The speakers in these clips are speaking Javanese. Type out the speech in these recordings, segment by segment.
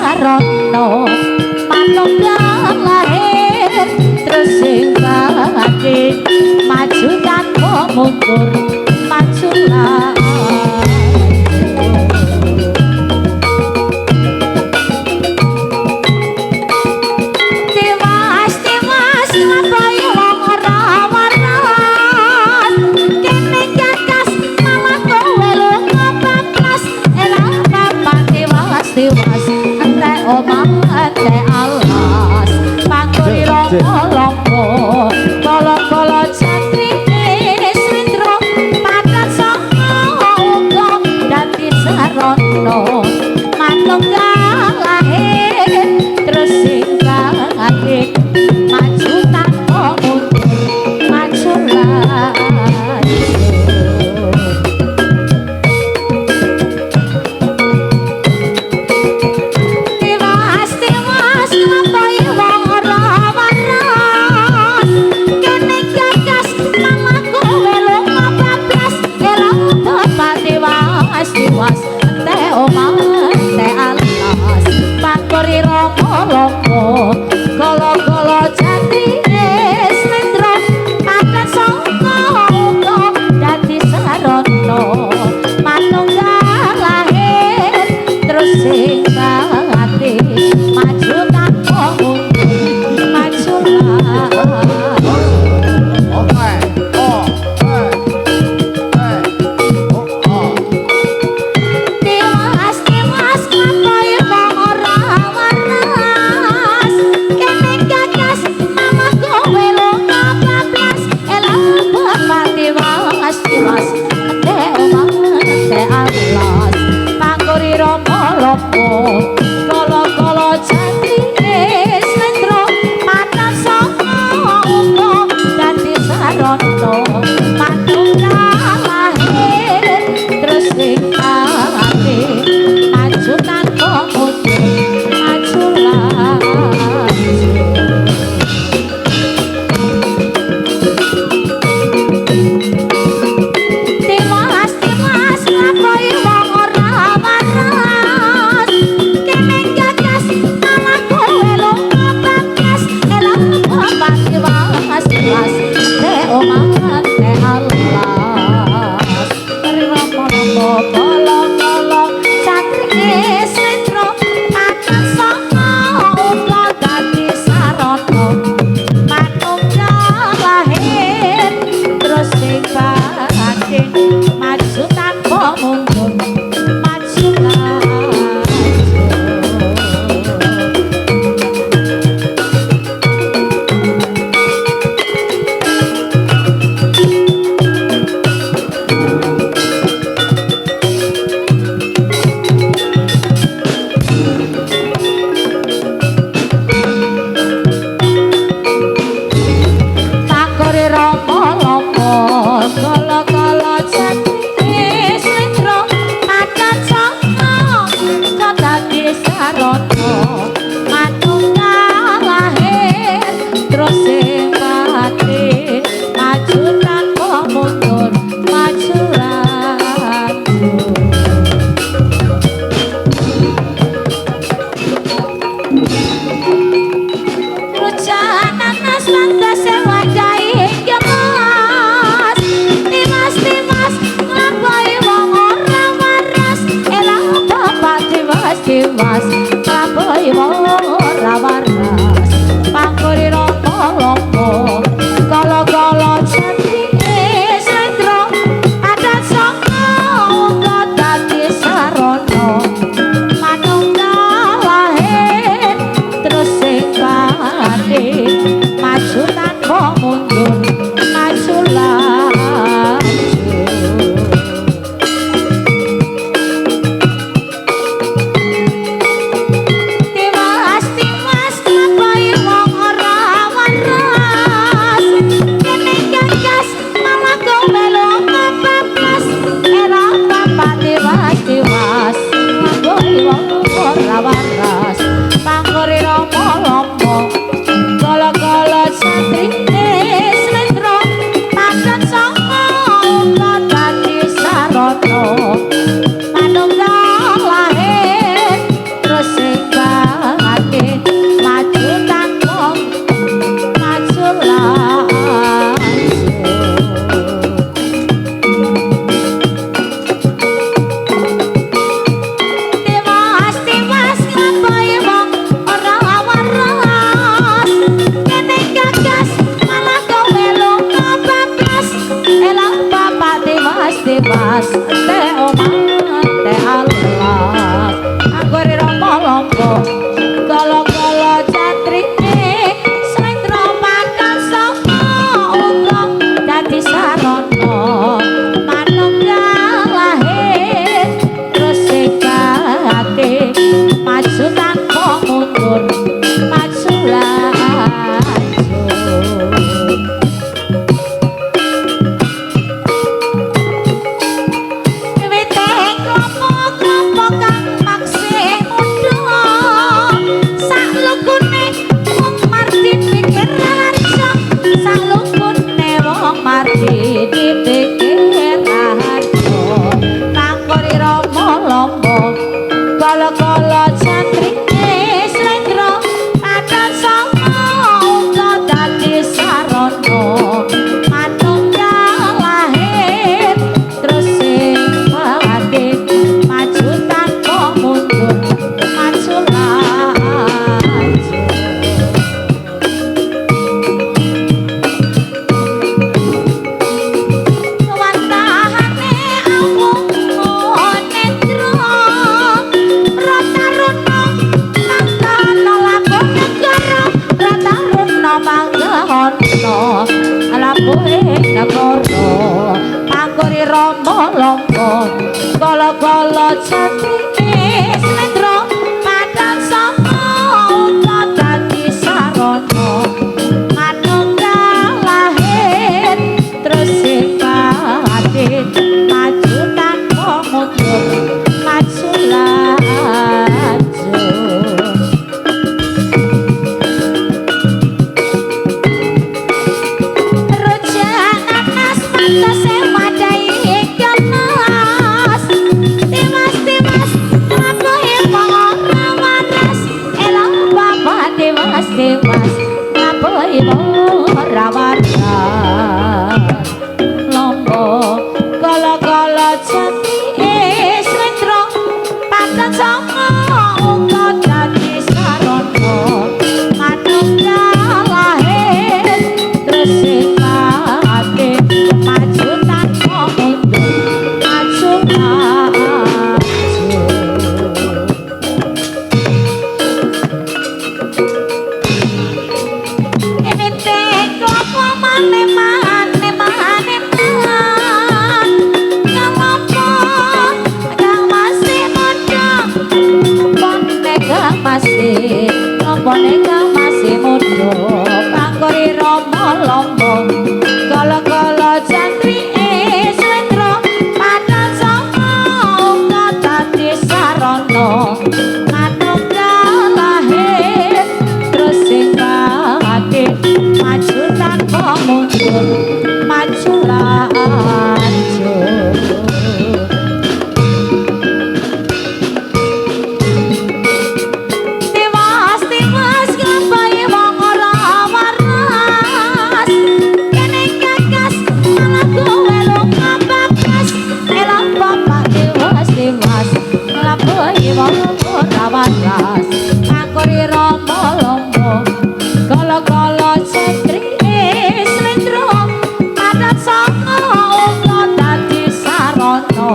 sarono manunggal lahir terus sing batin maju tanpa mundur maju lah Lompo kala-kala jatri slendro padat saka uga dadi sarono manunggal lahir terus sing batin maju tanpa mundur maju laju tiwas lampahi wong ora waras kene gagas mama kowe lo bablas elok bapak tiwas te omah te alas pakori romo lomo kala-kala jati slendro padat saka uga dadi sarono manunggal lahir terus sing batin maju tanpa mundur maju tiwas lampahi wong ora waras kene gagas mama kowe lo bablas elok bapak tiwas te omah te alas pakuri romo lomo kala-kala jati slendro padat saka uga dadi sarono manunggal lahir terus sing batin maju tanpa mundur maju laju tiwas lampahi wong ora waras kene gagas malah kowe lo bablas elok bapak tiwas te omah te alas ramo kala-kala jatri slendro padat saka uga dadi sarono manunggal lahir terus sing batin maju tanpa mundur maju laju pakori romo lomo kala-kala jati slendro padat saka uga dadi sarono manunggal lahir terus sing batin maju tanpa mundur maju laju Rujakan nanas lantas sewadai gemas tiwas lampahi wong ora waras elok bapak tiwas lampahi wong ora waras pakuri romo lomo labuhe negara anggore rama lamba kala-kala jati slendra padang saka uga dadi sarana manunggal lahir terus sipate maju tanpa mundur maju laju Dewas ngapai ora waras lomba kala-kala jati slendra padang saka uga dadi sarana manunggal lahir terus sipate maju tanpa mundur maju Nompone kang masih muda panggori rama lamba kala-kala jantri slendra padang saka uga dadi sarana manunggal lahir terus sipate maju tanpa mundur maju laju waras anggore rama lamba kala-kala jantri slendra padang saka uga dadi sarana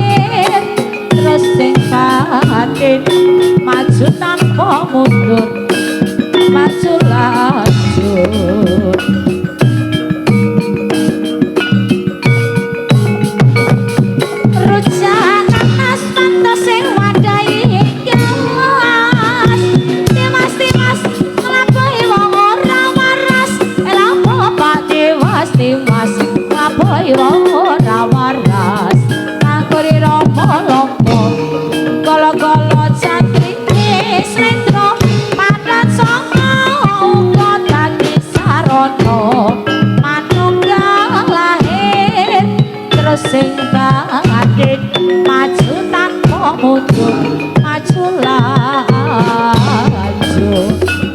manunggal lahir terus sipate maju tanpa mundur maju laju ora waras anggore rama lamba kala-kala jantri slendra padang saka uga dadi sarana manunggal lahir terus sipate maju tanpa mundur maju laju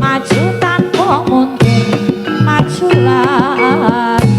maju tanpa mundur maju laju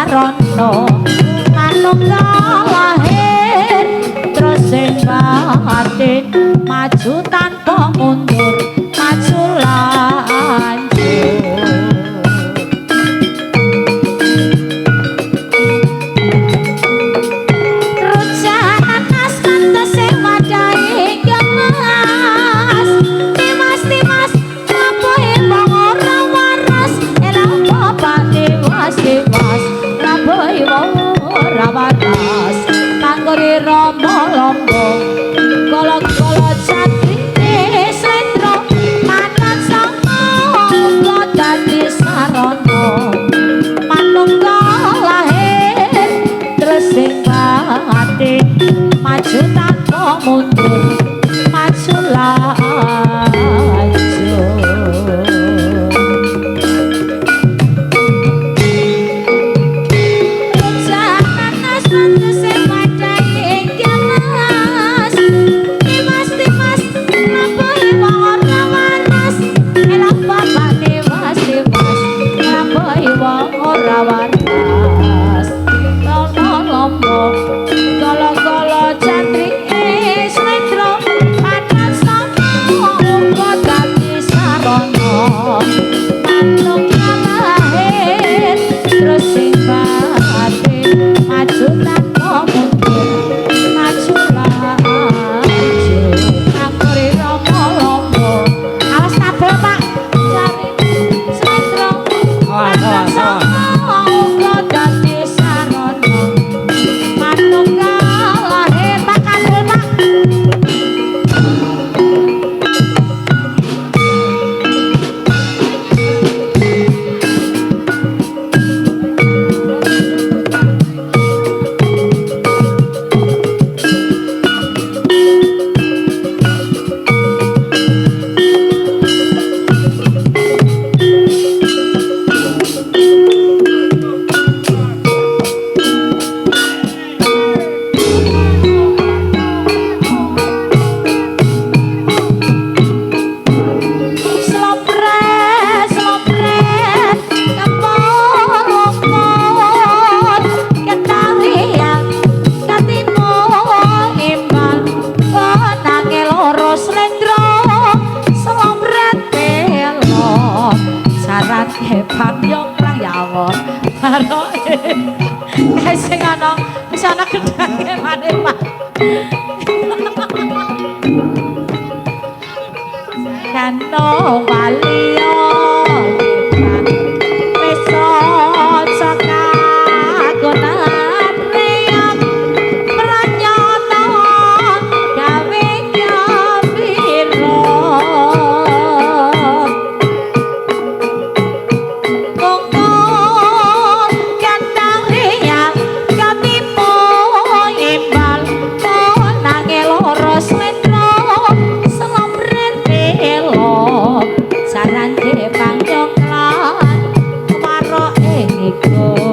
sarana manunggal lahir terus sipate maju tanpa mundur maju lanjut karo sing ana wis ana gedhange maneh Pak. Kano waliyo peso saka gunan reyam pranyata gawe nyapiro kongkong kandang reyam katipo imbal nangel loros metro selomren belok saran de pangyoklan maroke niku